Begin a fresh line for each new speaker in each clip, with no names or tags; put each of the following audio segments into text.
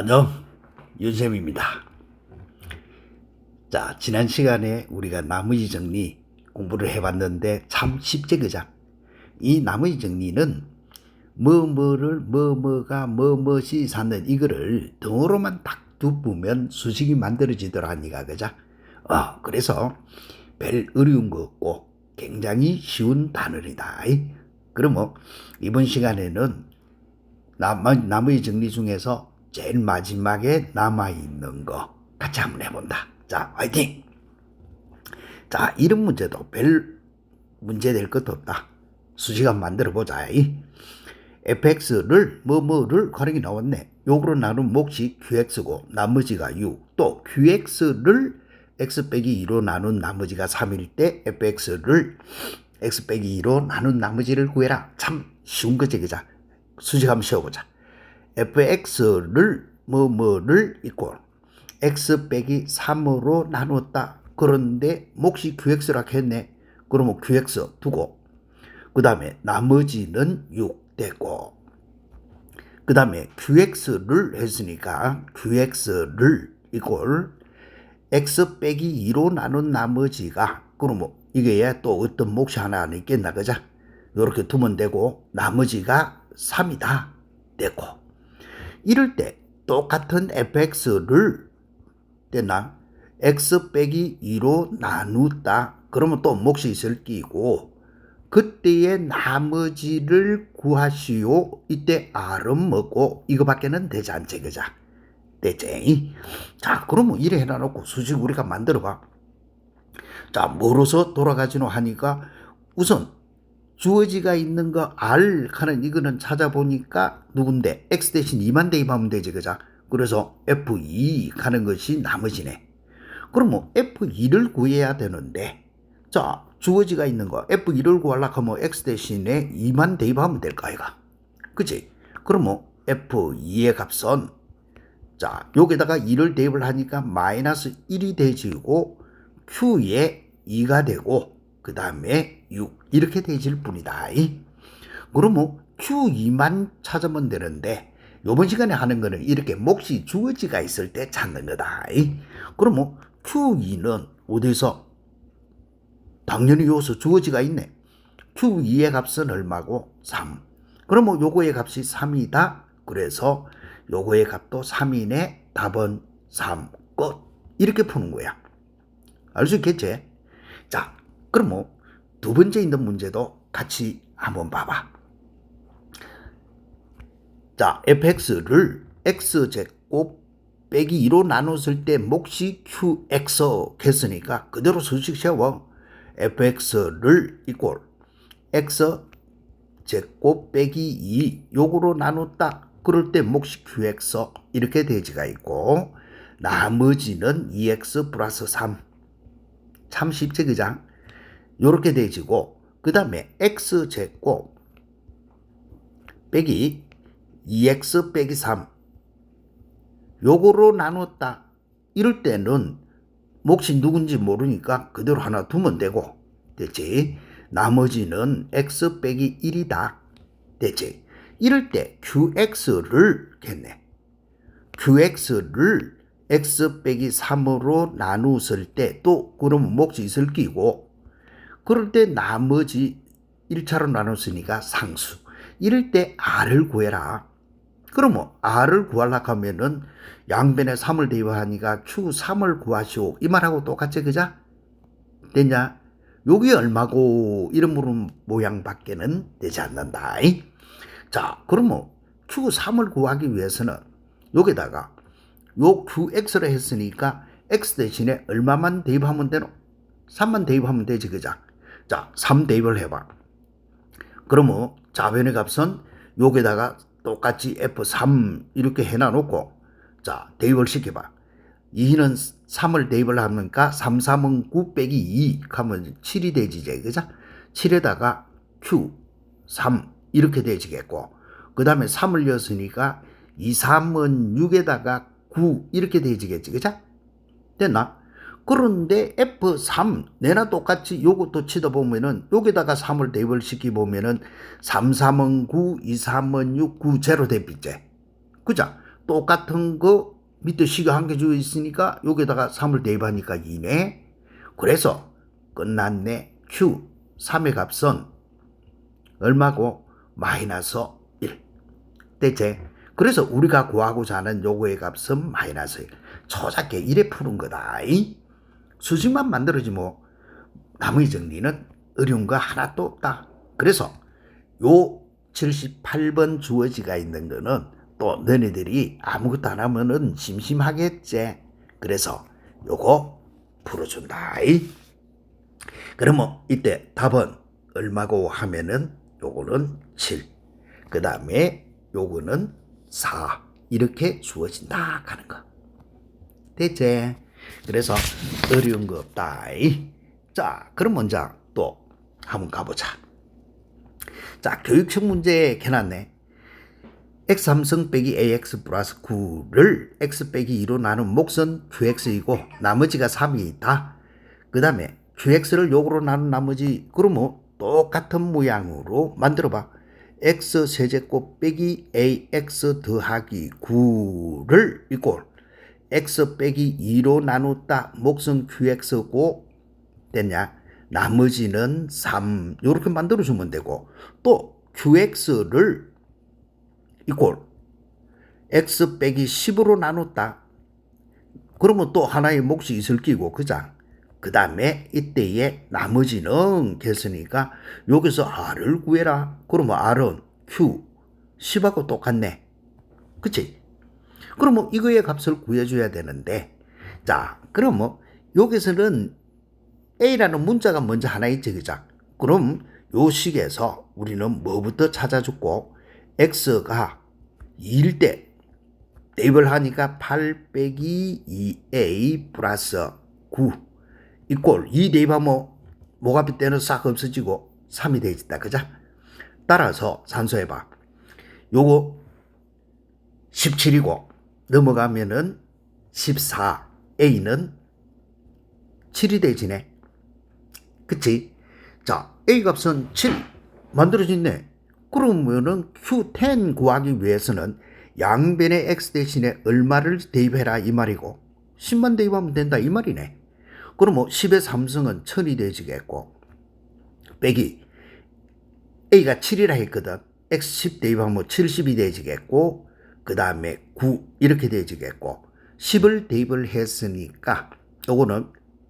안녕, 윤쌤입니다. 자, 지난 시간에 우리가 나머지 정리 공부를 해봤는데 참 쉽지, 그죠? 이 나머지 정리는 뭐뭐를 뭐뭐가 뭐뭐시 사는 이거를 등호로만 딱 두으면 수식이 만들어지더라니까, 그죠? 그래서 별 어려운 거 없고 굉장히 쉬운 단어이다. 그러면 이번 시간에는 나머지 정리 중에서 제일 마지막에 남아있는 거 같이 한번 해본다. 자, 화이팅! 자, 이런 문제도 별 문제 될 것도 없다. 수식 한번 만들어 보자. fx를 뭐뭐를 가령이 나왔네. 요거로 나눈 몫이 qx고 나머지가 u. 또 qx를 x 빼기 2로 나눈 나머지가 3일 때 fx를 x 빼기 2로 나눈 나머지를 구해라. 참 쉬운 거지, 그자? 수식 한번 씌워보자. fx를 뭐뭐를 이꼴 x 빼기 3으로 나눴다. 그런데 몫이 qx라 했네. 그러면 qx 두고 그 다음에 나머지는 6 되고 그 다음에 qx를 했으니까 qx를 이꼴 x 빼기 2로 나눈 나머지가 그러면 이게 또 어떤 몫이 하나 안 있겠나, 그죠? 이렇게 두면 되고 나머지가 3이다 되고 이럴 때 똑같은 fx를 됐나? x 빼기 2로 나누다. 그러면 또 몫이 있을 끼고 그때의 나머지를 구하시오. 이때 r은 뭐고 이거밖에는 되지 않지, 그자? 되지? 자, 그러면 이래 해놔놓고 수식 우리가 만들어봐. 자, 뭐로서 돌아가지노 하니까 우선 주어지가 있는 거 R 하는 이거는 찾아보니까 누군데 X 대신 2만 대입하면 되지, 그자? 그래서 F2 하는 것이 나머지네. 그러면 F2를 구해야 되는데 자, 주어지가 있는 거 F2를 구하려고 하면 X 대신에 2만 대입하면 될까, 아이가? 그치? 그러면 F2의 값은 자, 여기다가 2를 대입을 하니까 마이너스 1이 되지고 Q에 2가 되고 그 다음에 6 이렇게 되질 뿐이다. 그러면 Q2만 찾으면 되는데 이번 시간에 하는 거는 이렇게 몫이 주어지가 있을 때 찾는 거다. 그러면 Q2는 어디서 당연히 여기서 주어지가 있네. Q2의 값은 얼마고? 3. 그러면 요거의 값이 3이다. 그래서 요거의 값도 3이네. 답은 3. 끝. 이렇게 푸는 거야. 알 수 있겠지? 자, 그러면 두 번째 있는 문제도 같이 한번 봐봐. 자, fx를 x제곱 빼기 2로 나눴을 때 몫이 qx 했으니까 그대로 수식 세워. fx를 이꼴 x제곱 빼기 2 요거로 나눴다. 그럴 때 몫이 qx 이렇게 되지가 있고 나머지는 2x 플러스 3 참 쉽지, 그장? 요렇게 되지고 그 다음에 x제곱 빼기 2x 빼기 3 요거로 나눴다. 이럴 때는 몫이 누군지 모르니까 그대로 하나 두면 되고 됐지? 나머지는 x 빼기 1이다. 됐지? 이럴 때 qx를 했네. qx를 x 빼기 3으로 나누었을 때 또 그러면 몫이 있을 끼고 그럴 때 나머지 1차로 나눴으니까 상수. 이럴 때 r을 구해라. 그러면 r를 구하려고 하면은 양변에 3을 대입하니까 q3을 구하시오. 이 말하고 똑같지, 그자? 됐냐? 요게 얼마고 이런 모양밖에는 되지 않는다. 자, 그러면 q3을 구하기 위해서는 여기다가 요 qx를 했으니까 x 대신에 얼마만 대입하면 되노? 3만 대입하면 되지, 그자? 자, 3 대입을 해봐. 그러면 좌변의 값은 여기다가 똑같이 f3 이렇게 해놔놓고 자, 대입을 시켜봐. 2는 3을 대입을 하니까 3, 3은 9 빼기 2 하면 7이 되지지, 그죠? 7에다가 q 3 이렇게 되지겠고 그 다음에 3을 넣었으니까 2, 3은 6에다가 9 이렇게 되지겠지, 그죠? 됐나? 그런데 F3 내나 똑같이 요것도 치다 보면은 여기다가 3을 대입을 시키 보면은 3, 3은 9, 2, 3은 6, 9 제로 대비제. 그죠? 똑같은 거 밑에 식이 한 개 주어 있으니까 여기다가 3을 대입하니까 2네. 그래서 끝났네. Q 3의 값은 얼마고? 마이너스 1. 됐지? 그래서 우리가 구하고자 하는 요거의 값은 마이너스 1. 초작게 이래 푸는 거다. 수식만 만들어지 뭐 나머지 정리는 어려운 거 하나도 없다. 그래서 요 78번 주어지가 있는 거는 또 너네들이 아무것도 안 하면은 심심하겠지. 그래서 요거 풀어준다. 그러면 이때 답은 얼마고 하면은 요거는 7. 그 다음에 요거는 4. 이렇게 주어진다 하는 거. 됐지? 그래서 어려운 거 없다. 자, 그럼 먼저 또 한번 가보자. 자, 교육형 문제 해놨네. x3승 빼기 ax 플러스 9를 x 빼기 2로 나눈 몫은 qx이고 나머지가 3이 있다. 그 다음에 qx를 요거로 나눈 나머지 그러면 똑같은 모양으로 만들어봐. x 세제곱 빼기 ax 더하기 9를 이꼴 x 빼기 2로 나눴다. 몫은 qx고 됐냐? 나머지는 3 이렇게 만들어주면 되고 또 qx를 이꼴 x 빼기 10으로 나눴다. 그러면 또 하나의 몫이 있을 끼고 그자. 그 다음에 이때의 나머지는 됐으니까 여기서 r을 구해라. 그러면 r은 q 10하고 똑같네. 그치? 그러면 이거의 값을 구해줘야 되는데 자 그러면 여기서는 a라는 문자가 먼저 하나 있지 그자. 그럼 요 식에서 우리는 뭐부터 찾아줬고 x가 2일 때 대입을 하니까 8 빼기 2a 플러스 9 이꼴 2 대입하면 목앞에 때는 싹 없어지고 3이 되어있다 그자. 따라서 산수해봐. 요거 17이고 넘어가면은 14 a는 7이 되지네. 그치? 자 a 값은 7 만들어졌네. 그러면은 Q10 구하기 위해서는 양변의 x 대신에 얼마를 대입해라 이 말이고 10만 대입하면 된다 이 말이네. 그러면 10의 3승은 1000이 되지겠고 빼기 a가 7이라 했거든. x 10 대입하면 70이 되지겠고 그 다음에 9 이렇게 되지겠고 10을 대입을 했으니까 요거는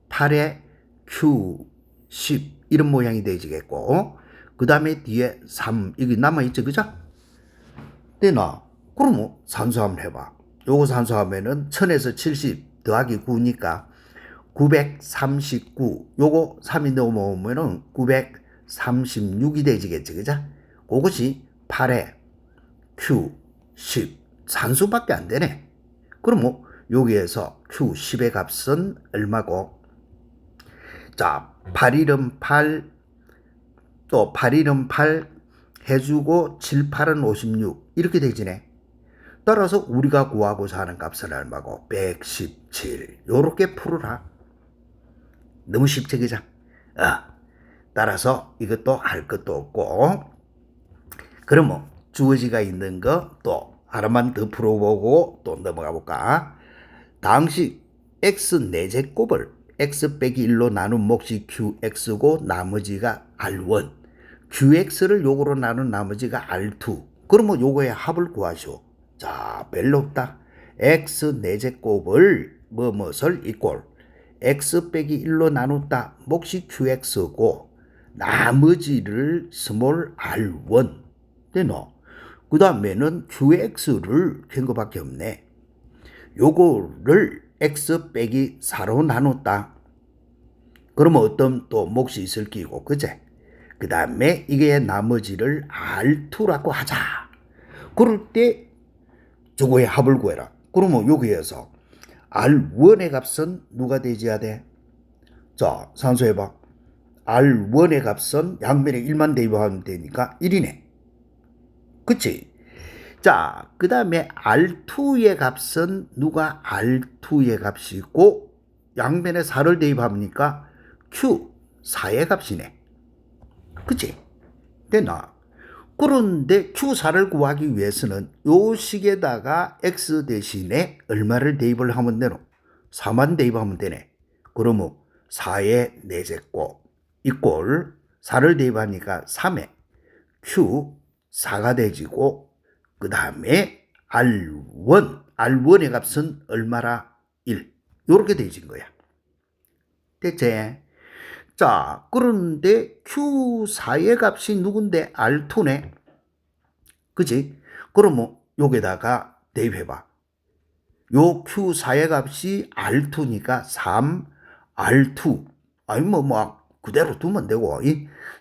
8에 Q 10 이런 모양이 되지겠고 그 다음에 뒤에 3 이게 남아있죠 그죠? 되나? 그러면 산수 한번 해봐. 요거 산수하면은 1000에서 70 더하기 9니까 939 요거 3이 넘어오면은 936이 되지겠지 그죠? 그것이 8에 Q 10 산수밖에 안 되네. 그러면 여기에서 Q 10의 값은 얼마고? 자 8일은 8 또 8일은 8 해주고 7, 8은 56 이렇게 되지네. 따라서 우리가 구하고자 하는 값은 얼마고? 117 요렇게 풀어라. 너무 쉽지 그죠? 따라서 이것도 할 것도 없고 그러면 주어지가 있는 거 또 하나만 더 풀어보고 또 넘어가 볼까? 당시 x 4제곱을 x 빼기 1로 나눈 몫이 qx고 나머지가 r1 qx를 요거로 나눈 나머지가 r2 그러면 요거의 합을 구하시오. 자 별로 없다. x 4제곱을 뭐뭇을 이꼴 x 빼기 1로 나눴다. 몫이 qx고 나머지를 스몰 r1 되노. 그 다음에는 qx를 캔 거밖에 없네. 요거를 x 빼기 4로 나눴다. 그러면 어떤 또 몫이 있을 끼고 그제? 그 다음에 이게 나머지를 R2라고 하자. 그럴 때 저거의 합을 구해라. 그러면 여기에서 R1의 값은 누가 되지야 돼? 자 산수해봐. R1의 값은 양변에 1만 대입하면 되니까 1이네. 그치? 자, 그 다음에 R2의 값은 누가 R2의 값이고 양변에 4를 대입하니까 Q 4의 값이네. 그치? 됐나? 그런데 Q4를 구하기 위해서는 요 식에다가 X 대신에 얼마를 대입을 하면 되노? 4만 대입하면 되네. 그러면 4의 4제곱 이꼴 4를 대입하니까 3에 Q4가 되지고 그 다음에 R1의 값은 얼마라? 1. 요렇게 되어진 거야. 됐지? 자, 그런데 Q4의 값이 누군데? R2네. 그치? 그러면 여기다가 대입해봐. 요 Q4의 값이 R2니까 3, R2. 아니, 그대로 두면 되고,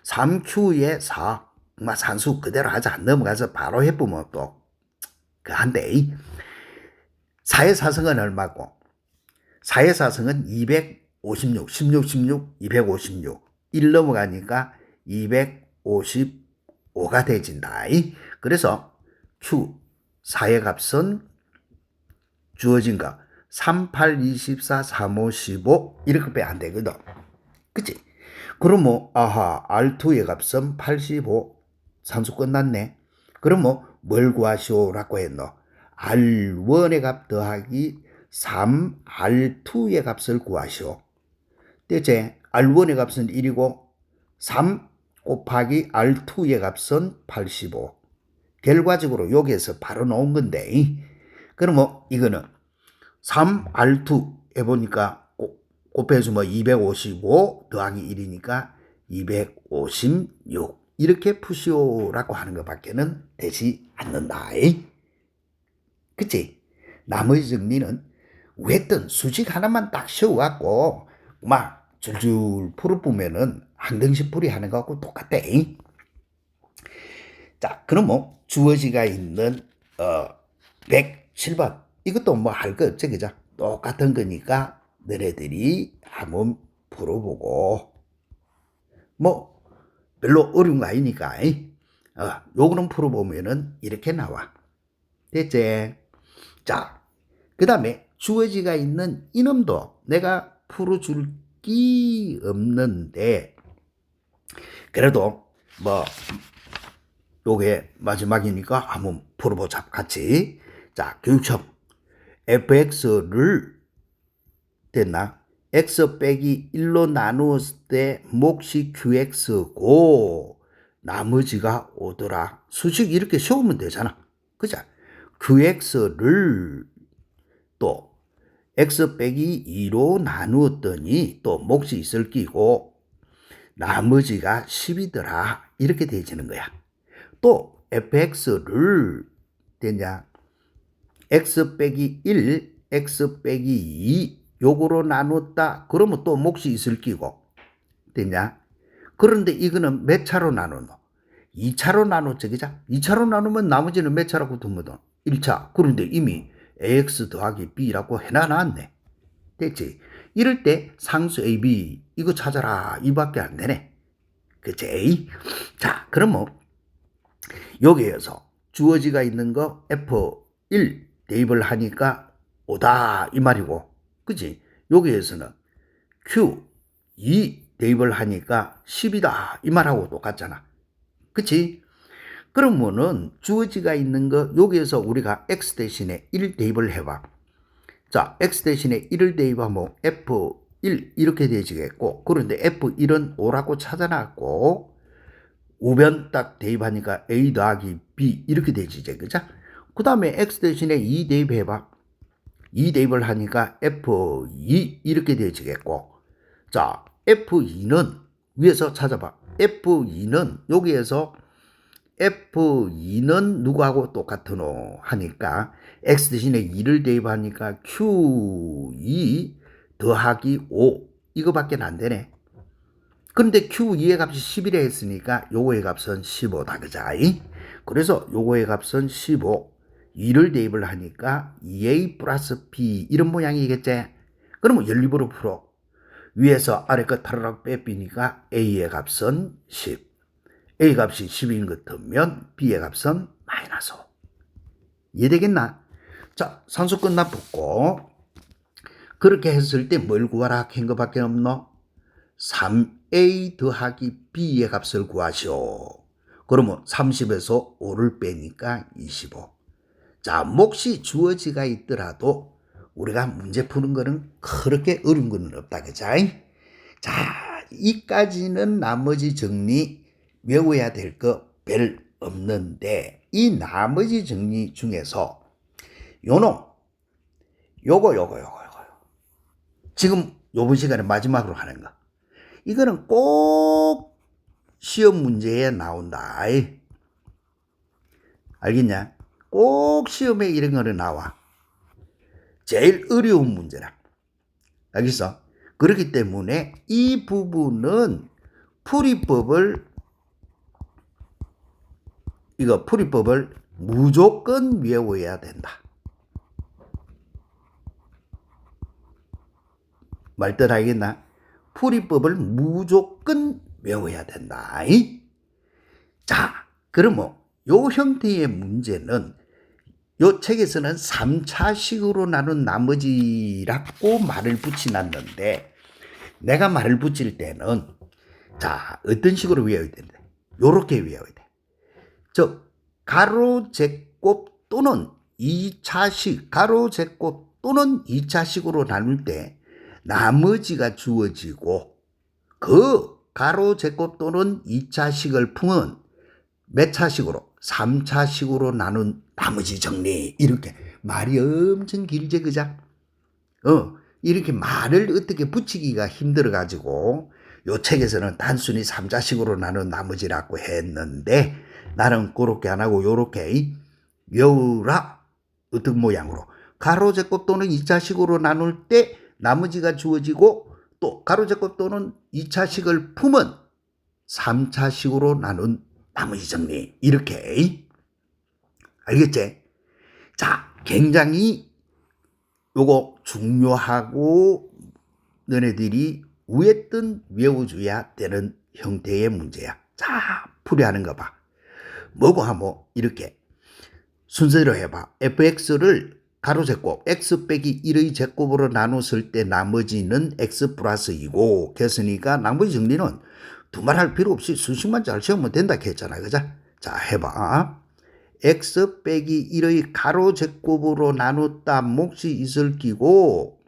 3Q에 4. 산수 그대로 하자. 넘어가서 바로 해보면 또, 한데, 4의 4승은 얼마고? 4의 4승은 256, 16, 16, 256. 1 넘어가니까 255가 되진다. 그래서 Q4의 값은 주어진 거 3, 8, 24, 3, 5, 15 이렇게 빼 안 되거든. 그치? 그러면 R2의 값은 85. 산수 끝났네. 그러면 뭘 구하시오라고 했노? R1의 값 더하기 3, R2의 값을 구하시오. 됐지? R1의 값은 1이고 3 곱하기 R2의 값은 85. 결과적으로 여기에서 바로 나온 건데, 그러면 이거는 3R2 해보니까 곱해주면 255 더하기 1이니까 256 이렇게 푸시오라고 하는 것밖에는 되지 않는다. 그치? 나머지 정리는 왜든 수직 하나만 딱 씌워갖고 막 줄줄 풀어보면은 한 등씩 풀이 하는 것하고 똑같대. 자, 그러면 주어지가 있는 107번 이것도 뭐 할 거 없지, 그죠? 똑같은 거니까 너네들이 한번 풀어보고 뭐 별로 어려운 거 아니니까 요거는 풀어보면은 이렇게 나와. 됐지? 자, 그 다음에 주어지가 있는 이놈도 내가 풀어줄 게 없는데 그래도 뭐 요게 마지막이니까 한번 풀어보자 같이. 자, 교육청 fx를 됐나? x 빼기 1로 나누었을 때 몫이 qx고 나머지가 오더라. 수식 이렇게 세우면 되잖아. 그죠? qx를 또 x 빼기 2로 나누었더니 또 몫이 있을 끼고 나머지가 10이더라. 이렇게 되어지는 거야. 또 fx를 되냐? x 빼기 1, x 빼기 2 요거로 나눴다. 그러면 또 몫이 있을 끼고 되냐? 그런데 이거는 몇 차로 나누노? 2차로 나눴지, 그죠? 2차로 나누면 나머지는 몇 차라고 두면 1차. 그런데 이미 ax 더하기 b라고 해놔놨네. 됐지? 이럴 때 상수 a, b 이거 찾아라. 이밖에 안 되네. 그치? 자, 그러면 여기에서 주어지가 있는 거 F1 대입을 하니까 오다 이 말이고, 그치? 여기에서는 Q2 대입을 하니까 10이다 이 말하고 똑같잖아. 그치? 그러면은 주어지가 있는 거 여기에서 우리가 X 대신에 1 대입을 해봐. 자, X 대신에 1을 대입하면 F1 이렇게 되지겠고, 그런데 F1은 5라고 찾아놨고 우변 딱 대입하니까 A 더하기 B 이렇게 되지, 그죠? 그 다음에 X 대신에 2 대입해봐. 2 대입을 하니까 F2 이렇게 되지겠고, 자, F2는 위에서 찾아봐. F2는 여기에서 F2는 누구하고 똑같으노 하니까 X 대신에 2를 대입하니까 Q2 더하기 5 이거밖에 안 되네. 근데 Q2의 값이 10이라 했으니까 요거의 값은 15다, 그자? 그래서 요거의 값은 15. 2를 대입을 하니까 2A 플러스 B 이런 모양이겠지? 그러면 연립으로 풀어. 위에서 아래 거 타르락 빼삐니까 A의 값은 10. A 값이 10인 것 같으면 B의 값은 마이너스 5. 이해되겠나? 자, 산수 끝나붙고 그렇게 했을 때 뭘 구하라 한 것밖에 없노? 3A 더하기 B의 값을 구하시오. 그러면 30에서 5를 빼니까 25. 자, 몫이 주어지가 있더라도 우리가 문제 푸는 거는 그렇게 어려운 거는 없다. 그죠? 자, 이까지는 나머지 정리 외워야 될 거 별 없는데, 이 나머지 정리 중에서 요놈, 요거. 지금 요번 시간에 마지막으로 하는 거. 이거는 꼭 시험 문제에 나온다. 알겠냐? 꼭 시험에 이런 거는 나와. 제일 어려운 문제라. 알겠어? 그렇기 때문에 이 부분은 풀이법을 무조건 외워야 된다. 말뜻 알겠나? 풀이법을 무조건 외워야 된다. 자, 그러면 요 형태의 문제는 요 책에서는 3차식으로 나눈 나머지라고 말을 붙여놨는데, 내가 말을 붙일 때는 자, 어떤 식으로 외워야 된다. 요렇게 외워야 돼. 가로 제곱 또는 2차식, 가로 제곱 또는 2차식으로 나눌 때 나머지가 주어지고, 그 가로 제곱 또는 2차식을 품은 몇 차식으로? 3차식으로 나눈 나머지 정리. 이렇게 말이 엄청 길지, 그자? 이렇게 말을 어떻게 붙이기가 힘들어가지고 요 책에서는 단순히 3차식으로 나눈 나머지라고 했는데, 나는 그렇게 안 하고 요렇게 외우라. 어떤 모양으로? 가로 제곱 또는 2차식으로 나눌 때 나머지가 주어지고, 또 가로 제곱 또는 2차식을 품은 3차식으로 나눈 나머지 정리. 이렇게. 알겠지? 자, 굉장히 요거 중요하고 너네들이 위에든 외워줘야 되는 형태의 문제야. 자, 풀이하는 거 봐. 뭐고 하면 이렇게 순서대로 해봐. fx를 가로 제곱 x 빼기 1의 제곱으로 나눴을 때 나머지는 x 플러스 2고, 그랬으니까 나머지 정리는 두말할 필요 없이 수식만 잘 세우면 된다 했잖아. 그죠? 자, 해봐. x 빼기 1의 가로 제곱으로 나눴다 몫이 있을 끼고,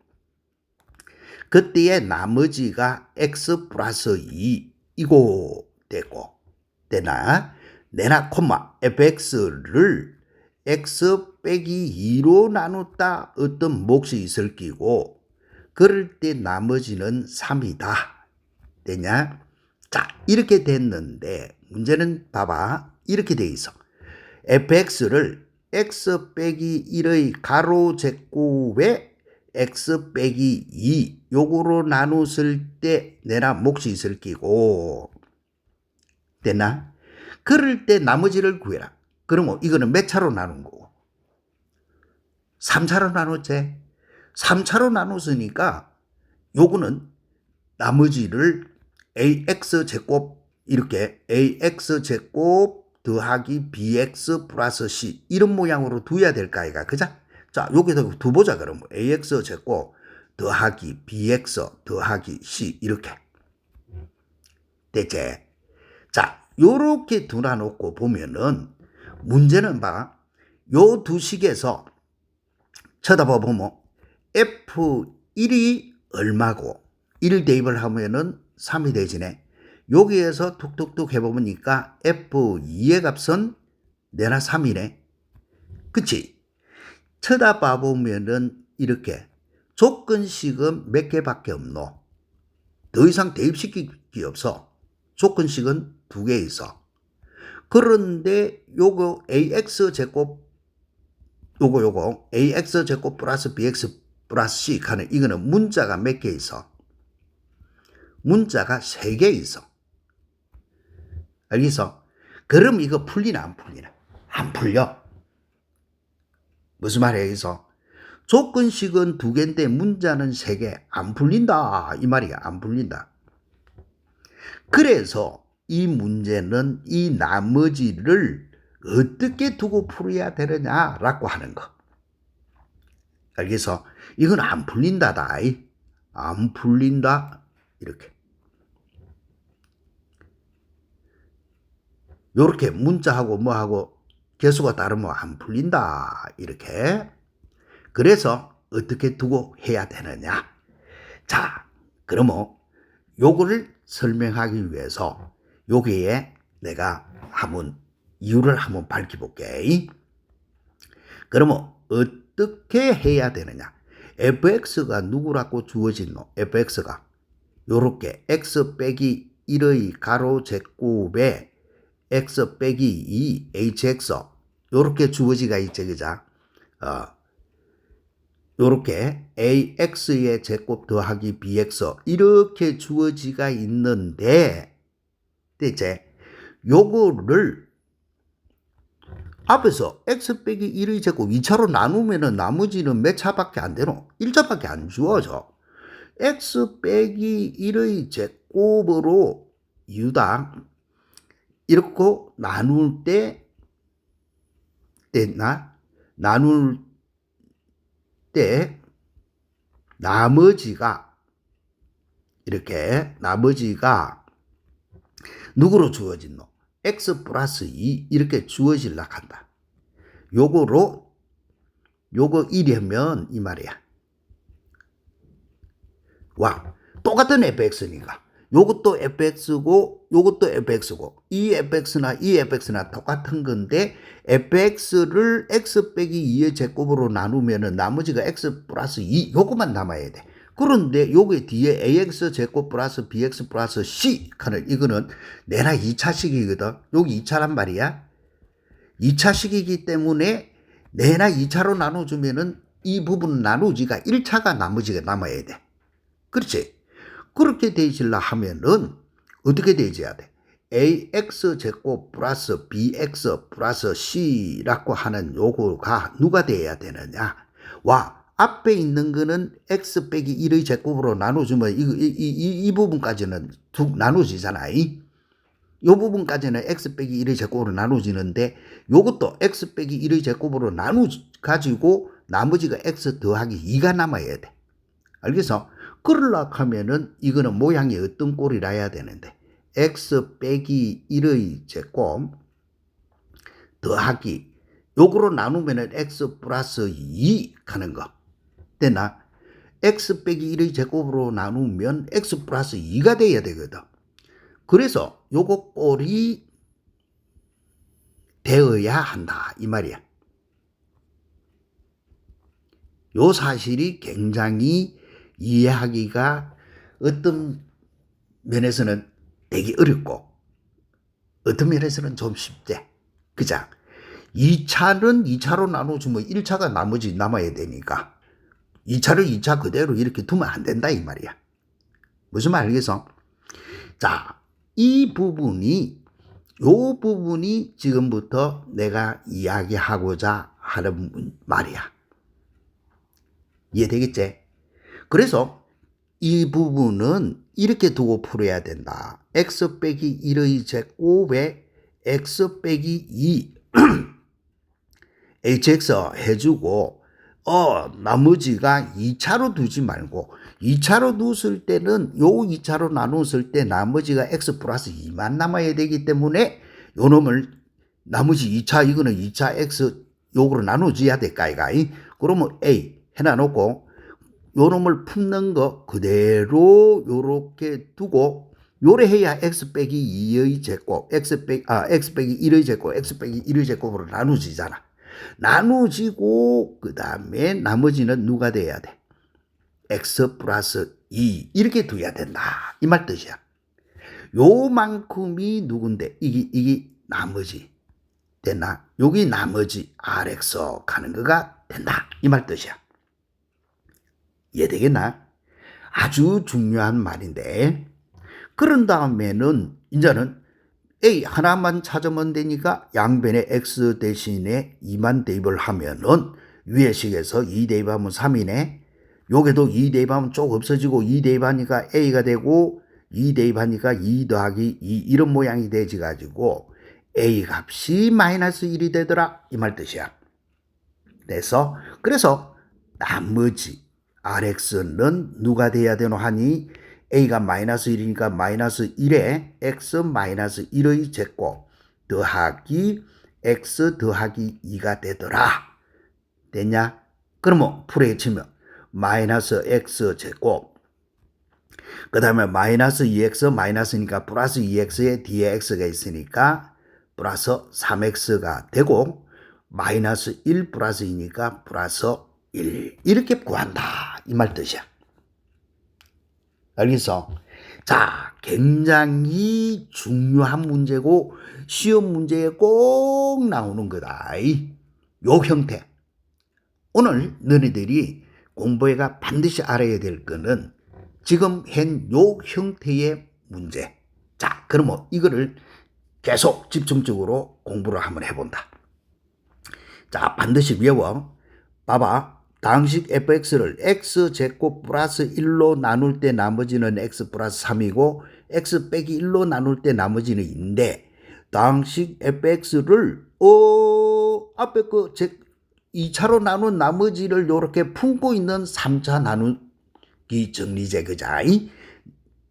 그때의 나머지가 x 플러스 2이고 되고, 되나? 내나 콤마 fx를 x 빼기 2로 나눴다 어떤 몫이 있을 끼고, 그럴 때 나머지는 3이다. 되냐? 자, 이렇게 됐는데 문제는 봐봐. 이렇게 돼 있어. fx를 x 빼기 1의 가로 제곱에 x 빼기 2 요거로 나눴을 때 내나 몫이 있을 끼고, 됐나? 그럴 때 나머지를 구해라. 그러면 이거는 몇 차로 나눈 거고? 3차로 나눴지? 3차로 나눴으니까 요거는 나머지를 ax 제곱, 이렇게 ax 제곱 더하기 bx 플러스 c 이런 모양으로 두어야 될까 이가. 그죠? 자, 여기다 두보자. 그러면 ax 제곱 더하기 bx 더하기 c 이렇게 됐지? 자, 요렇게 두놔놓고 보면은 문제는 봐. 요 두 식에서 쳐다봐 보면 F1이 얼마고 1 대입을 하면은 3이 되지네. 여기에서 툭툭툭 해보니까 F2의 값은 내나 3이네. 그치? 쳐다봐 보면은 이렇게 조건식은 몇 개밖에 없노. 더 이상 대입시킬 게 없어. 조건식은 2개 있어. 그런데 요거 ax 제곱 요거 ax 제곱 플러스 bx 플러스 c 하는 이거는 문자가 몇 개 있어? 문자가 3개 있어. 알겠어? 그럼 이거 풀리나 안 풀리나? 안 풀려. 무슨 말이야 여기서? 조건식은 2개인데 문자는 3개. 안 풀린다 이 말이야. 안 풀린다. 그래서 이 문제는 이 나머지를 어떻게 두고 풀어야 되느냐라고 하는 거. 알겠어? 이건 안 풀린다다. 안 풀린다. 이렇게. 요렇게 문자하고 뭐하고 개수가 다르면 안 풀린다. 이렇게. 그래서 어떻게 두고 해야 되느냐. 자, 그러면 요거를 설명하기 위해서 여기에 내가 한번 이유를 한번 밝혀볼게. 그러면 어떻게 해야 되느냐. fx가 누구라고 주어진노? fx가 요렇게 x 빼기 1의 가로 제곱에 x 빼기 2 hx 요렇게 주어지가 있지, 그자? 요렇게 ax의 제곱 더하기 bx 이렇게 주어지가 있는데 이제 요거를 앞에서 x 빼기 1의 제곱 2차로 나누면은 나머지는 몇 차밖에 안 되노? 1차밖에 안 주어져. x 빼기 1의 제곱으로 유당 이렇게 나눌 때 나눌 때 나머지가 이렇게 나머지가 누구로 주어진노? x 플러스 2 이렇게 주어질라 한다. 요거 1이면 이 말이야. 와, 똑같은 fx니까 요것도 fx고 요것도 fx고 이 fx나 똑같은 건데 fx를 x 빼기 2의 제곱으로 나누면은 나머지가 x 플러스 2 요것만 남아야 돼. 그런데 요게 뒤에 ax 제곱 플러스 bx 플러스 c 하는 이거는 내나 2차식이거든. 여기 2차란 말이야. 2차식이기 때문에 내나 2차로 나눠주면은 이 부분 나누지가 1차가 나머지가 남아야 돼. 그렇지? 그렇게 되질라 하면은 어떻게 되져야 돼? ax 제곱 플러스 bx 플러스 c라고 하는 요거가 누가 돼야 되느냐? 와, 앞에 있는 거는 x 빼기 1의 제곱으로 나눠주면 이 부분까지는 나눠지잖아. 이 부분까지는 x 빼기 1의 제곱으로 나눠지는데 요것도 x 빼기 1의 제곱으로 나눠가지고 나머지가 x 더하기 2가 남아야 돼. 알겠어? 그러려고 하면은 이거는 모양이 어떤 꼴이라 해야 되는데 x 빼기 1의 제곱 더하기 요거로 나누면은 x 플러스 2 하는 거 되나? x 빼기 1의 제곱으로 나누면 x 플러스 2가 돼야 되거든. 그래서 요거 꼴이 되어야 한다 이 말이야. 요 사실이 굉장히 이해하기가 어떤 면에서는 되게 어렵고 어떤 면에서는 좀 쉽대. 그자? 2차는 2차로 나눠주면 1차가 나머지 남아야 되니까 2차를 2차 그대로 이렇게 두면 안 된다 이 말이야. 무슨 말 알겠어? 자, 이 부분이 요 부분이 지금부터 내가 이야기하고자 하는 말이야. 이해되겠지? 그래서 이 부분은 이렇게 두고 풀어야 된다. x 빼기 1의 제곱에 x 빼기 2 hx 해주고 나머지가 2차로 두지 말고 2차로 뒀을 때는 요 2차로 나눴을 때 나머지가 x 플러스 2만 남아야 되기 때문에 요 놈을 나머지 2차 이거는 2차 x 요거로 나눠줘야 될까 이가. 그러면 a 해놔놓고 요 놈을 품는 거 그대로 요렇게 두고 요래 해야 x 빼기 2의 제곱 x 빼기 1의 제곱 x 빼기 1의 제곱으로 나누지잖아. 나누지고 그 다음에 나머지는 누가 돼야 돼? x 플러스 2 이렇게 둬야 된다 이 말 뜻이야. 요만큼이 누군데 이게 나머지 됐나? 여기 나머지 rx 가는 거가 된다 이 말 뜻이야. 이해되겠나? 아주 중요한 말인데 그런 다음에는 이제는 A 하나만 찾으면 되니까 양변에 X 대신에 2만 대입을 하면은 위의 식에서 2 대입하면 3이네. 여기도 2 대입하면 쪽 없어지고 2 대입하니까 A가 되고 2 대입하니까 2 더하기 2 이런 모양이 되지 가지고 A 값이 마이너스 1이 되더라 이 말 뜻이야. 그래서 나머지 RX는 누가 돼야 되노 하니 A가 마이너스 1이니까 마이너스 1에 X 마이너스 1의 제곱 더하기 x 더하기 2가 되더라. 됐냐? 그러면 풀에 치면 마이너스 x 제곱 그 다음에 마이너스 2x 마이너스니까 플러스 2x에 뒤에 x가 있으니까 플러스 3x가 되고 마이너스 1 플러스 2니까 플러스 1 이렇게 구한다 이 말 뜻이야. 알겠어? 자, 굉장히 중요한 문제고 시험 문제에 꼭 나오는 거다. 요 형태. 오늘 너희들이 공부해가 반드시 알아야 될 거는 지금 현 요 형태의 문제. 자, 그러면 이거를 계속 집중적으로 공부를 한번 해본다. 자, 반드시 외워. 봐봐. 당식 fx를 x제곱 플러스 1로 나눌 때 나머지는 x 플러스 3이고 x 빼기 1로 나눌 때 나머지는 2인데 당식 fx를 앞에 그 2차로 나눈 나머지를 이렇게 품고 있는 3차 나누기 정리제 그자.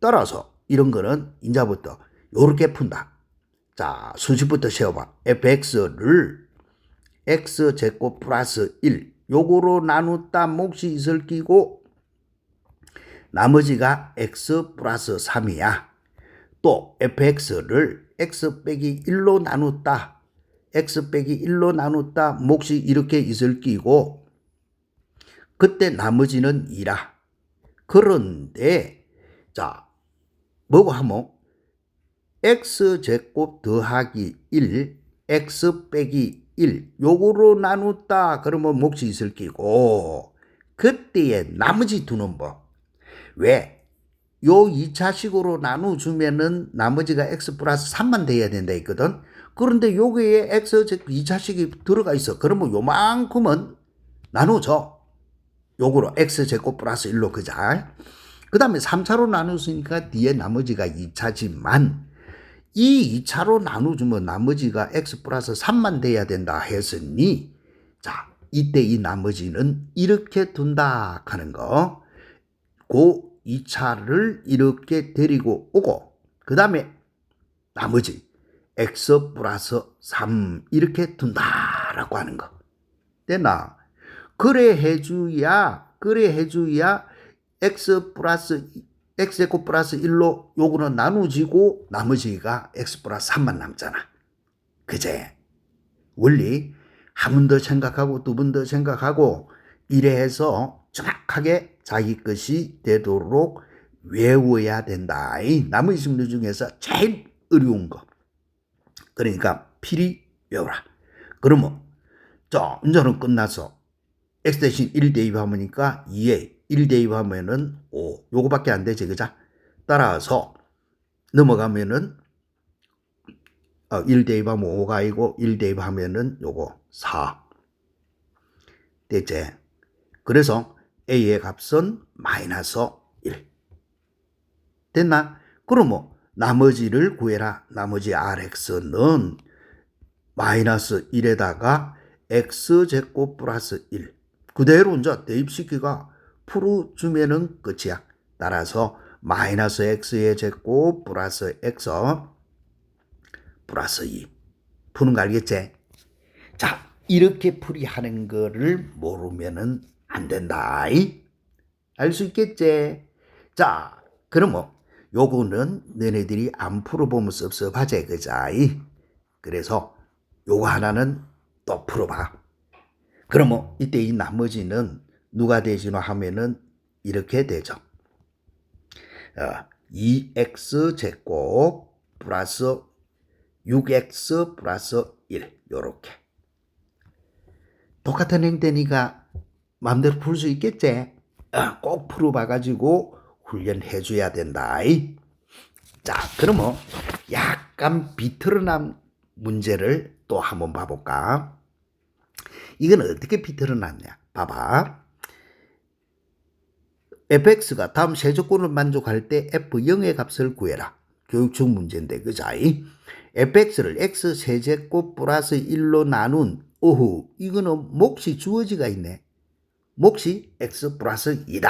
따라서 이런 거는 이제부터 이렇게 푼다. 자, 수식부터 세워봐. fx를 x제곱 플러스 1 요거로 나눴다 몫이 있을 끼고 나머지가 x 플러스 3이야. 또 fx를 x 빼기 1로 나눴다. x 빼기 1로 나눴다 몫이 이렇게 있을 끼고 그때 나머지는 2라. 그런데 자 뭐고 하면 x제곱 더하기 1 x 빼기 1 요거로 나눴다 그러면 몫이 있을 끼고 그때의 나머지 두 넘버 왜? 요 2차식으로 나눠주면은 나머지가 x 플러스 3만 돼야 된다 했거든. 그런데 여기에 x 2차식이 들어가 있어. 그러면 요만큼은 나눠줘. 요거로 x제곱 플러스 1로 그자. 그 다음에 3차로 나눴으니까 뒤에 나머지가 2차지만 이 2차로 나눠주면 나머지가 x 플러스 3만 돼야 된다 했으니 자 이때 이 나머지는 이렇게 둔다 하는 거. 그 2차를 이렇게 데리고 오고 그 다음에 나머지 x 플러스 3 이렇게 둔다라고 하는 거. 됐나? 그래 해줘야 x제곱 플러스 1로 요거는 나누지고 나머지가 x 플러스 3만 남잖아. 그제? 원리 한 번 더 생각하고 두 번 더 생각하고 이래 해서 정확하게 자기 것이 되도록 외워야 된다. 나머지 문제 중에서 제일 어려운 거. 그러니까 필히 외워라. 그러면 자 이제는 끝났어. x 대신 1 대입하니까 2에 1 대입하면은 5 요거밖에 안 되지 그자. 따라서 넘어가면은 1 대입하면 5가 아니고 1 대입하면은 요거 4 됐지. 그래서 a의 값은 마이너스 1 됐나? 그러면 나머지를 구해라. 나머지 rx는 마이너스 1에다가 x제곱 플러스 1 그대로 이제 대입시키가 풀어주면은 끝이야. 따라서 마이너스 x의 제곱 플러스 x 플러스 2 푸는 거 알겠지? 자 이렇게 풀이하는 거를 모르면은 안 된다. 알 수 있겠지? 자 그러면 요거는 너네들이 안 풀어보면 섭섭하지 그자. 그래서 요거 하나는 또 풀어봐. 그러면 이때 이 나머지는 누가 되지노 하면은 이렇게 되죠. 2x 제곱 플러스 6x 플러스 1 요렇게. 똑같은 행태니까 마음대로 풀 수 있겠지? 꼭 풀어봐가지고 훈련해 줘야 된다. 자, 그러면 약간 비틀어난 문제를 또 한번 봐볼까? 이건 어떻게 비틀어놨냐? 봐봐. fx가 다음 세조건을 만족할 때 f0의 값을 구해라. 교육중 문제인데 그자. fx를 x 세제곱 플러스 1로 나눈 이거는 몫이 주어지가 있네. 몫이 x 플러스 2다.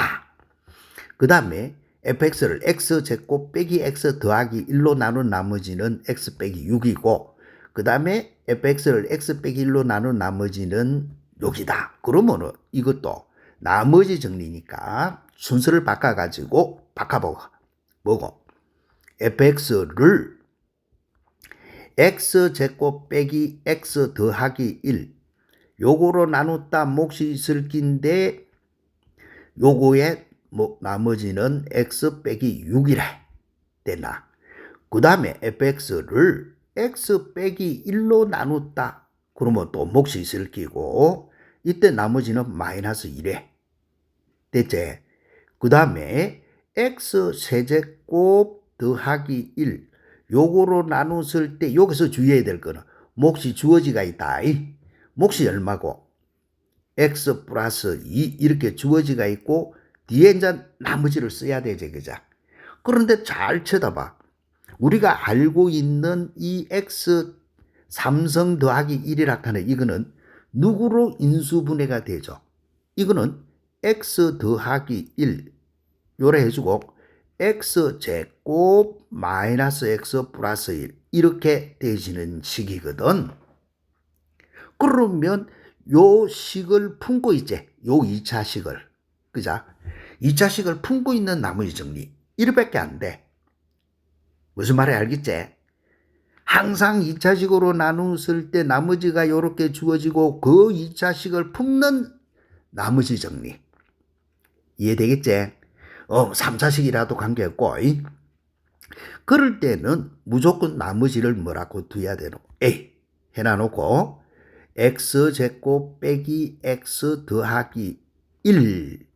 그 다음에 fx를 x제곱 빼기 x 더하기 1로 나눈 나머지는 x 빼기 6이고 그 다음에 fx를 x 빼기 1로 나눈 나머지는 여기다. 그러면은 이것도 나머지 정리니까 순서를 바꿔가지고 바꿔보고 뭐고 fx를 x제곱 빼기 x 더하기 1 요거로 나눴다 몫이 있을 낀데 요거의 나머지는 x 빼기 6이래 됐나? 그 다음에 fx를 x 빼기 1로 나눴다 그러면 또 몫이 있을 끼고 이때 나머지는 마이너스 1에 됐지? 그 다음에 x 세제곱 더하기 1 요거로 나눴을 때 여기서 주의해야 될 거는 몫이 주어지가 있다. 몫이 얼마고 x 플러스 2 이렇게 주어지가 있고 뒤에 이제 나머지를 써야 되지 그죠? 그런데 잘 쳐다봐. 우리가 알고 있는 이 x 3성 더하기 1이라 하는 이거는 누구로 인수분해가 되죠? 이거는 x 더하기 1 요래 해주고 x 제곱 마이너스 x 플러스 1 이렇게 되시는 식이거든. 그러면 요 식을 품고 있지. 요 2차 식을. 그자? 2차 식을 품고 있는 나머지 정리. 이렇게밖에 안 돼. 무슨 말인지 알겠지? 항상 2차 식으로 나눴을 때 나머지가 요렇게 주어지고 그 2차 식을 품는 나머지 정리. 이해되겠지? 3차식이라도 관계없고. 그럴 때는 무조건 나머지를 뭐라고 둬야 되노? A 해놔놓고 x제곱 빼기 x 더하기 1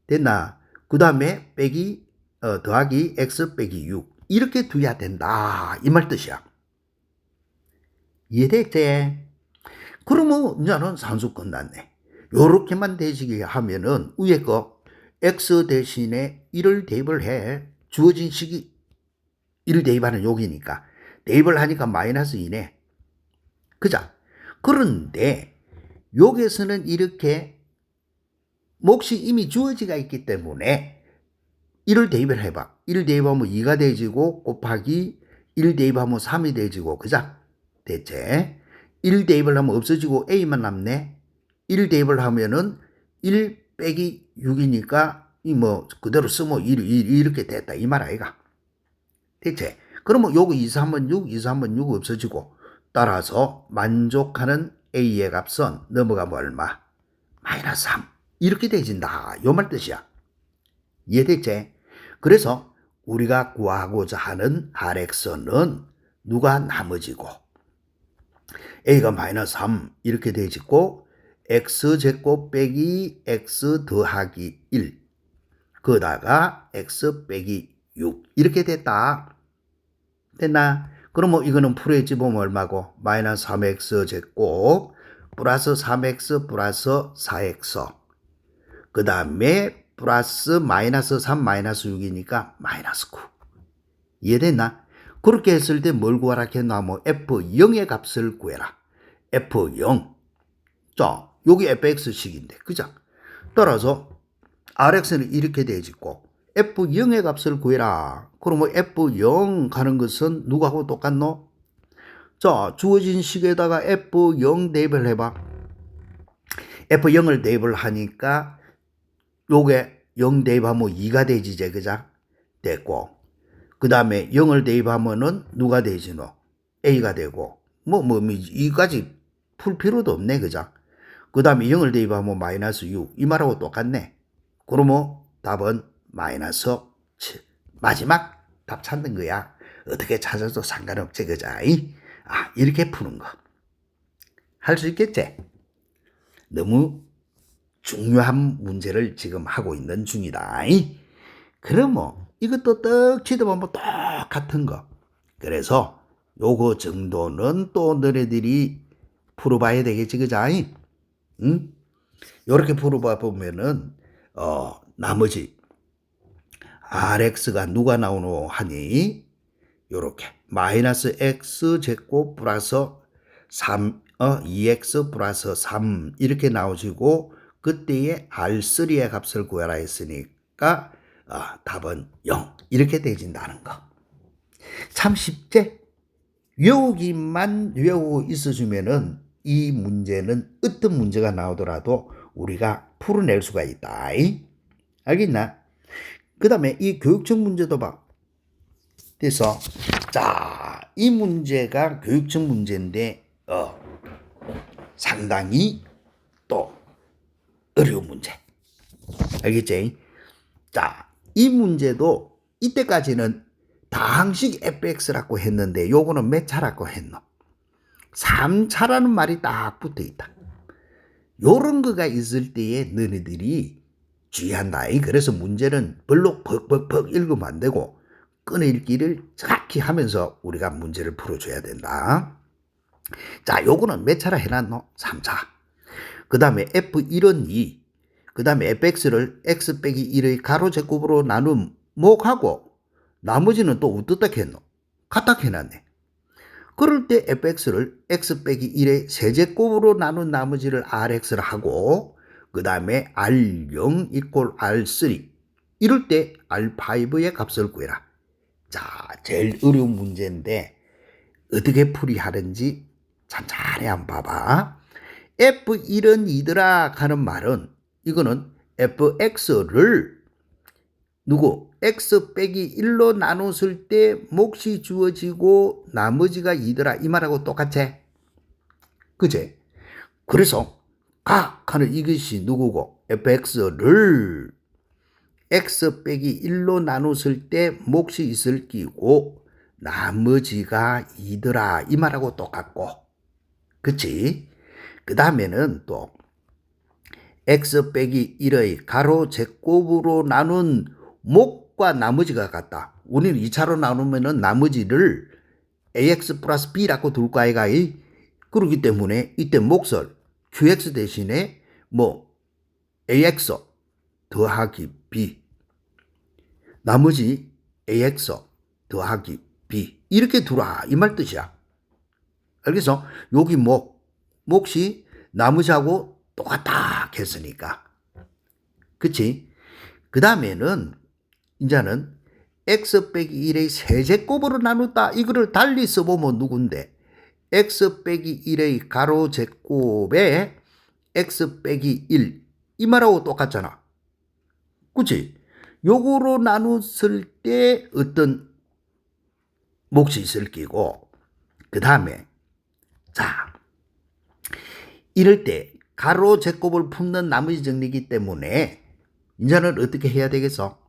됐나? 그 다음에 빼기 더하기 x 빼기 6 이렇게 둬야 된다 이 말 뜻이야. 이해됐지? 그러면 이제는 산수 끝났네. 요렇게만 되시게 하면은 위에 거 x 대신에 1을 대입을 해. 주어진 식이 1을 대입하는 여기니까 대입을 하니까 마이너스 2네. 그자? 그런데 여기서는 이렇게 몫이 이미 주어지가 있기 때문에 1을 대입을 해봐. 1 대입하면 2가 되지고 곱하기 1 대입하면 3이 되지고 그자? 대체 1 대입을 하면 없어지고 a만 남네. 1 대입을 하면은 1 빼기 6이니까 이 그대로 쓰면 1 이렇게 됐다 이 말 아이가. 대체 그러면 요거 2, 3은 6, 2, 3은 6 없어지고 따라서 만족하는 a의 값은 넘어가면 얼마? 마이너스 3 이렇게 되진다 요 말 뜻이야. 이해됐지? 그래서 우리가 구하고자 하는 rx는 누가 나머지고 a가 마이너스 3 이렇게 되지고 x제곱 빼기 x 더하기 1 거다가 x 빼기 6 이렇게 됐다. 됐나? 그러면 이거는 풀에 집으면 얼마고? 마이너스 3x 제곱 플러스 3x 플러스 4x 그 다음에 플러스 마이너스 3 마이너스 6이니까 마이너스 9 이해됐나? 그렇게 했을 때 뭘 구하라 했나? f0의 값을 구해라. f0 자 여기 fx식인데 그죠? 따라서 rx는 이렇게 되어지고 f0의 값을 구해라. 그러면 f0 가는 것은 누구하고 똑같노? 자 주어진 식에다가 f0 대입을 해봐. f0을 대입을 하니까 요게 0 대입하면 2가 되지제 그자? 됐고 그 다음에 0을 대입하면은 누가 되지노? a가 되고 이까지 풀 필요도 없네 그자? 그 다음에 0을 대입하면 마이너스 6 이 말하고 똑같네. 그러면 답은 마이너스 7 마지막 답 찾는 거야. 어떻게 찾아도 상관없지 그자? 이렇게 푸는 거 할 수 있겠지? 너무 중요한 문제를 지금 하고 있는 중이다. 그러면 이것도 떡 치다보면 똑같은 거. 그래서 요거 정도는 또 너네들이 풀어봐야 되겠지 그자? 응? 요렇게 풀어봐 보면은 나머지 rx가 누가 나오노 하니 요렇게 마이너스 x 제곱 플러스 3 2x 플러스 3 이렇게 나오시고 그때의 r3의 값을 구하라 했으니까 답은 0 이렇게 되진다는 거. 참 쉽지? 외우기만 외우고 있어주면은 이 문제는 어떤 문제가 나오더라도 우리가 풀어낼 수가 있다. 알겠나? 그 다음에 이 교육적 문제도 봐. 그래서 자, 이 문제가 교육적 문제인데 상당히 또 어려운 문제. 알겠지? 자, 이 문제도 이때까지는 다항식 fx라고 했는데 요거는 몇 차라고 했노? 3차라는 말이 딱 붙어 있다. 요런 거가 있을 때에 너희들이 주의한다. 그래서 문제는 별로 벅벅벅 읽으면 안 되고 끊어읽기를 정확히 하면서 우리가 문제를 풀어줘야 된다. 자, 요거는 몇 차라 해놨노? 3차. 그 다음에 f1은 2. 그 다음에 fx를 x 빼기 1의 가로 제곱으로 나눈 목하고 나머지는 또 어떻게 했노? 같다 해놨네. 그럴 때 fx를 x 빼기 1의 세제곱으로 나눈 나머지를 rx를 하고 그 다음에 r0 이꼴 r3 이럴 때 r5의 값을 구해라. 자, 제일 어려운 문제인데 어떻게 풀이하는지 천천히 한번 봐봐. f1은 2더라 하는 말은 이거는 fx를 누구? x 빼기 1로 나눴을 때 몫이 주어지고 나머지가 2더라 이 말하고 똑같지? 그제? 그래서 각 하는 이것이 누구고? fx를 x 빼기 1로 나눴을 때 몫이 있을 끼고 나머지가 2더라 이 말하고 똑같고 그치? 그 다음에는 또 x 빼기 1의 가로 제곱으로 나눈 목과 나머지가 같다. 우리는 2차로 나누면은 나머지를 ax 플러스 b라고 둘 거 아이가. 그렇기 때문에 이때 몫을 qx 대신에 뭐 ax 더하기 b 나머지 ax 더하기 b 이렇게 두라 이 말 뜻이야. 알겠어? 여기 몫이 나머지하고 똑같다 했으니까. 그치? 그 다음에는 이제는 x 빼기 1의 세제곱으로 나눴다. 이거를 달리 써보면 누군데? x 빼기 1의 가로 제곱에 x 빼기 1 이 말하고 똑같잖아. 그치? 요거로 나눴을 때 어떤 몫이 있을 끼고 그 다음에 자 이럴 때 가로 제곱을 품는 나머지 정리이기 때문에 이제는 어떻게 해야 되겠어?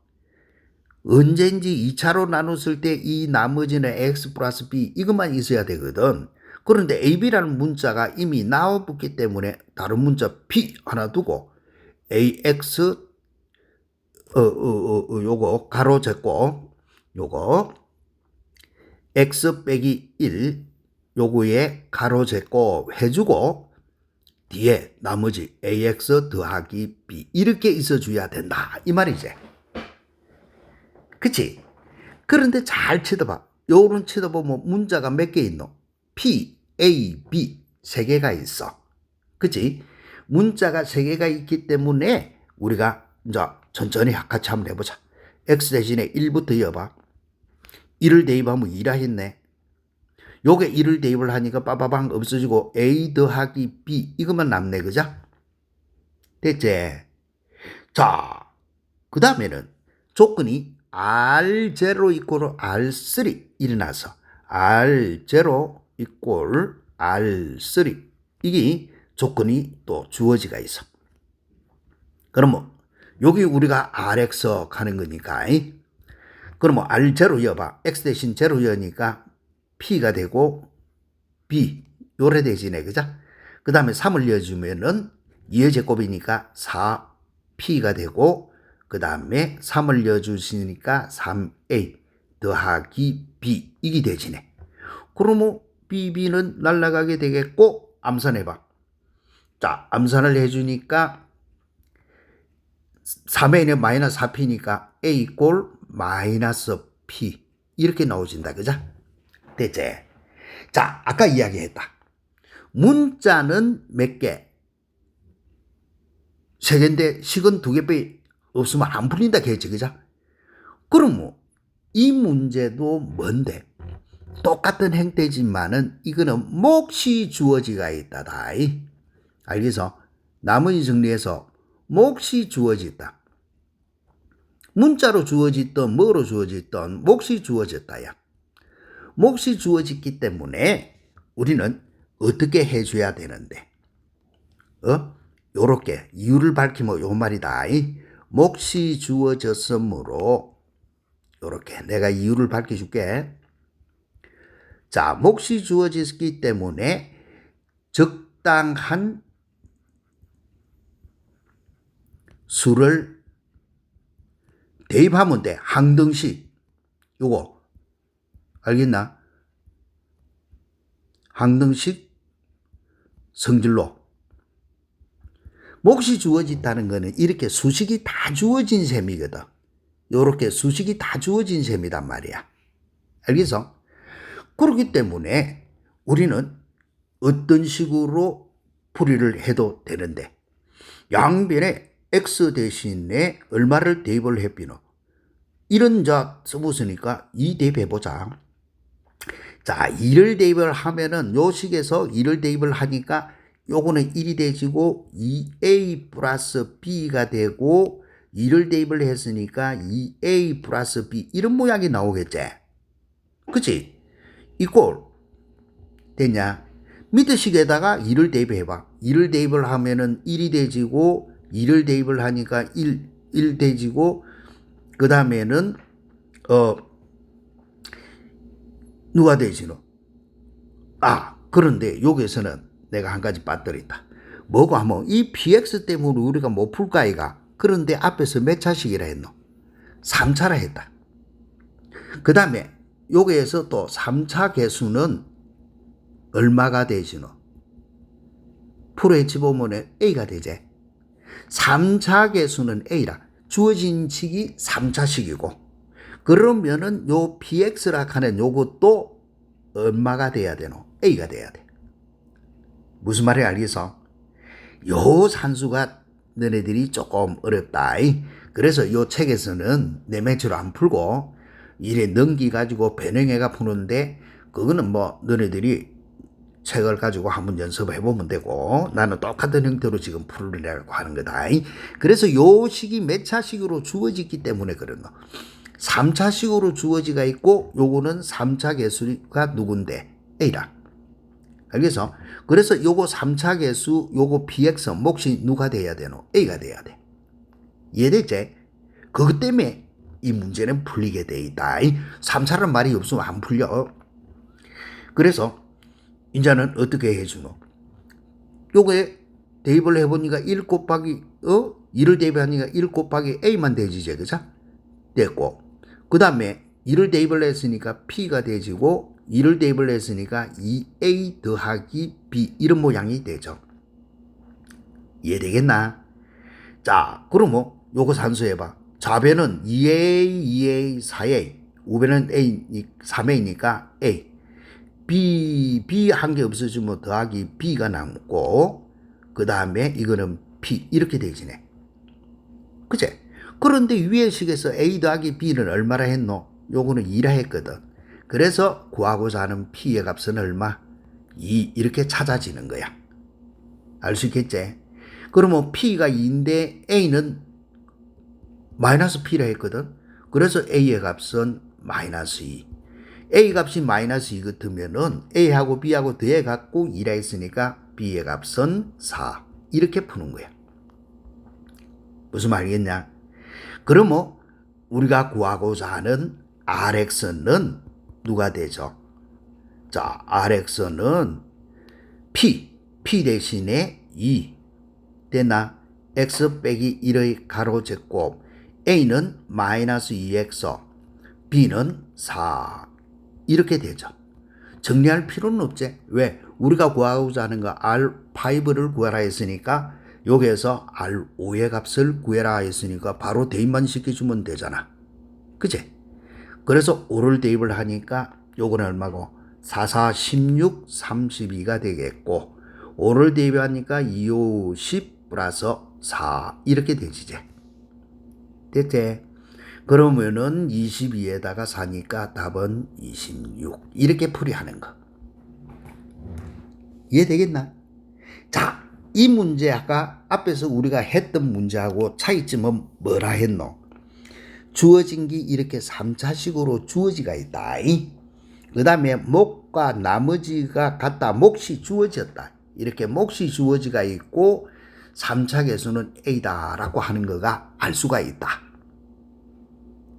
언제인지 2차로 나눴을 때 이 나머지는 x 플러스 b 이것만 있어야 되거든. 그런데 ab라는 문자가 이미 나와붙기 때문에 다른 문자 p 하나 두고 ax 요거 가로 제곱 요거 x 빼기 1 요거에 가로 제곱 해주고 뒤에 나머지 ax 더하기 b 이렇게 있어줘야 된다 이 말이지. 그치? 그런데 잘 쳐다봐. 요런 쳐다보면 문자가 몇 개 있노? P, A, B 세 개가 있어. 그치? 문자가 세 개가 있기 때문에 우리가 이제 천천히 같이 한번 해보자. X 대신에 1부터 이어봐. 1을 대입하면 2라 했네. 요게 1을 대입을 하니까 빠바방 없어지고 A 더하기 B 이것만 남네. 그죠? 됐지? 자, 그 다음에는 조건이 R0 이꼴 R3 일어나서 R0 이꼴 R3 이게 조건이 또 주어지가 있어. 그러면 여기 우리가 RX 하는 거니까 그러면 R0 여봐. X 대신 0 여니까 P가 되고 B 요래 대신에 그죠? 그 다음에 3을 여주면은 2의 제곱이니까 4P가 되고 그 다음에 3을 여주시니까 3A 더하기 B 이게 되지네. 그러면 BB는 날아가게 되겠고 암산해봐. 자, 암산을 해주니까 3A는 마이너스 4P니까 A 꼴 마이너스 P 이렇게 나오진다. 그죠? 됐지? 자, 아까 이야기했다. 문자는 몇 개? 3개인데 식은 2개밖에 없으면 안 풀린다 했지. 그죠? 그러면 이 문제도 뭔데? 똑같은 행태지만은 이거는 몫이 주어지가 있다다. 알겠어? 나머지 정리해서 몫이 주어졌다. 문자로 주어졌던 뭐로 주어졌던 몫이 주어졌다야. 몫이 주어졌기 때문에 우리는 어떻게 해줘야 되는데? 요렇게 이유를 밝히면 요 말이다. 몫이 주어졌으므로 요렇게 내가 이유를 밝혀줄게. 자, 몫이 주어졌기 때문에 적당한 수를 대입하면 돼. 항등식. 요거 알겠나? 항등식 성질로. 몫이 주어진다는 거는 이렇게 수식이 다 주어진 셈이거든. 요렇게 수식이 다 주어진 셈이란 말이야. 알겠어? 그렇기 때문에 우리는 어떤 식으로 풀이를 해도 되는데 양변에 x 대신에 얼마를 대입을 해비노. 이런 자 써보으니까 2 대입해보자. 자, 2를 대입을 하면은 요 식에서 2를 대입을 하니까 요거는 1이 되지고 2a 플러스 b가 되고 2를 대입을 했으니까 2a 플러스 b 이런 모양이 나오겠지. 그치? 이꼴 됐냐? 밑에 식에다가 2를 대입해봐. 2를 대입을 하면은 1이 되지고 2를 대입을 하니까 1 되지고 그 다음에는 누가 되지노? 그런데 여기에서는 내가 한 가지 빠뜨렸다. 뭐고 하면 이 px 때문에 우리가 못 풀까 이가. 그런데 앞에서 몇 차식이라 했노? 3차라 했다. 그 다음에 여기에서 또 3차 개수는 얼마가 되지노? 풀어헤치 보면 a가 되지. 3차 개수는 a라. 주어진 식이 3차식이고 그러면은 요 px라 하는 요것도 얼마가 돼야 되노? a가 돼야 돼. 무슨 말인지 알겠어? 요 산수가 너네들이 조금 어렵다. 그래서 요 책에서는 내 맹치로 안 풀고 이래 넘기가지고 변형해가 푸는데 그거는 뭐 너네들이 책을 가지고 한번 연습해보면 되고 나는 똑같은 형태로 지금 풀으려고 하는 거다. 그래서 요 식이 몇 차식으로 주어지기 때문에 그런 거. 3차식으로 주어지가 있고 요거는 3차 개수가 누군데? A라. 알겠어? 그래서 요거 3차 개수 요거 px 몫이 누가 돼야 되노? A가 돼야 돼. 이해됐지? 그것 때문에 이 문제는 풀리게 돼 있다. 3차라는 말이 없으면 안 풀려. 그래서 이제는 어떻게 해주노? 요거에 대입을 해보니까 1 곱하기 2를 대입하니까 1 곱하기 a만 되지제 그죠? 됐고 그 다음에 2를 대입을 했으니까 p가 되지고 2를 대입을 했으니까 2a 더하기 b 이런 모양이 되죠. 이해되겠나? 자, 그러면 요거 산수해봐. 좌변은 2a, 2a, 4a, 우변은 a, 3a니까 a. b 한 개 없어지면 더하기 b가 남고 그 다음에 이거는 p 이렇게 되지네. 그치? 그런데 위의 식에서 a 더하기 b는 얼마라 했노? 요거는 2라 했거든. 그래서 구하고자 하는 p의 값은 얼마? 2 이렇게 찾아지는 거야. 알 수 있겠지? 그러면 p가 2인데 a는 마이너스 p라 했거든. 그래서 a의 값은 마이너스 2. a 값이 마이너스 2 같으면은 a하고 b하고 더해갖고 2라 했으니까 b의 값은 4. 이렇게 푸는 거야. 무슨 말이겠냐? 그러면 우리가 구하고자 하는 rx는 누가 되죠? 자, rx는 p 대신에 2 되나? x 빼기 1의 가로제곱 a는 마이너스 2x b는 4 이렇게 되죠. 정리할 필요는 없지. 왜? 우리가 구하고자 하는 거 R5를 구하라 했으니까 여기에서 R5의 값을 구해라 했으니까 바로 대입만 시켜주면 되잖아. 그치? 그래서 5를 대입을 하니까 요거는 얼마고? 4, 4, 16, 32가 되겠고 5를 대입하니까 2, 5, 10 플러스 4 이렇게 되지. 됐지? 그러면은 22에다가 4니까 답은 26. 이렇게 풀이하는 거. 이해되겠나? 자, 이 문제 아까 앞에서 우리가 했던 문제하고 차이점은 뭐라 했노? 주어진 게 이렇게 3차식으로 주어지가 있다. 그 다음에 목과 나머지가 같다. 몫이 주어졌다. 이렇게 몫이 주어지가 있고 3차 계수는 A다 라고 하는 거가 알 수가 있다.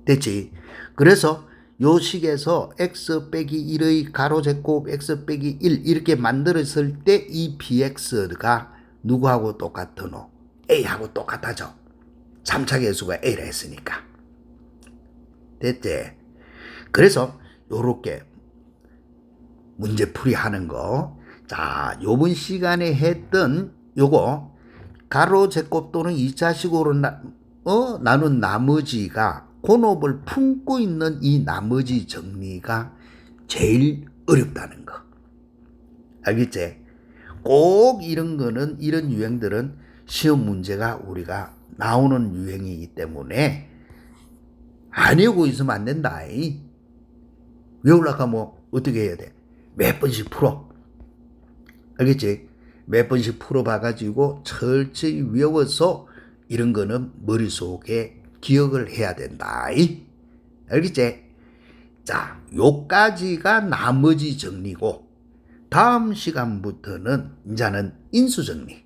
됐지? 그래서 요 식에서 x 빼기 1의 가로제곱 x 빼기 1 이렇게 만들었을 때 이 bx가 누구하고 똑같으노? A하고 똑같아져. 3차 계수가 A라 했으니까. 됐지? 그래서 요렇게 문제풀이 하는 거. 자, 요번 시간에 했던 요거 가로제곱 또는 2차식으로 나눈 나머지가 곤업을 품고 있는 이 나머지 정리가 제일 어렵다는 거. 알겠지? 꼭 이런 거는, 이런 유형들은 시험 문제가 우리가 나오는 유형이기 때문에 안 외우고 있으면 안 된다. 외우려고 하면 어떻게 해야 돼? 몇 번씩 풀어. 알겠지? 몇 번씩 풀어봐가지고 철저히 외워서 이런 거는 머릿속에 기억을 해야 된다. 알겠지? 자, 요까지가 나머지 정리고 다음 시간부터는 이제는 인수정리.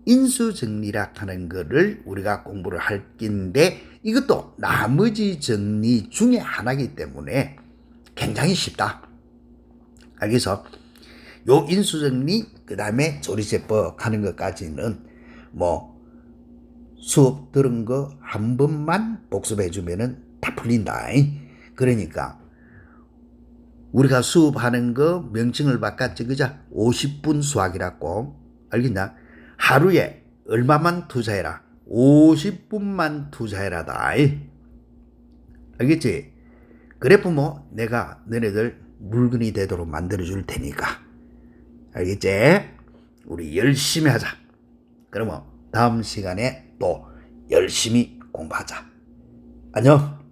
인수정리라 하는 거를 우리가 공부를 할 건데 이것도 나머지 정리 중에 하나이기 때문에 굉장히 쉽다. 알겠어? 요 인수정리 그 다음에 조리제법 하는 것까지는 뭐 수업 들은 거 한 번만 복습해 주면은 다 풀린다. 그러니까 우리가 수업하는 거 명칭을 바꿨지 그자 50분 수학이라고. 알겠나? 하루에 얼마만 투자해라? 50분만 투자해라다. 알겠지? 그래프 뭐 내가 너네들 물건이 되도록 만들어 줄 테니까. 알겠지? 우리 열심히 하자. 그러면 다음 시간에 또 열심히 공부하자. 안녕.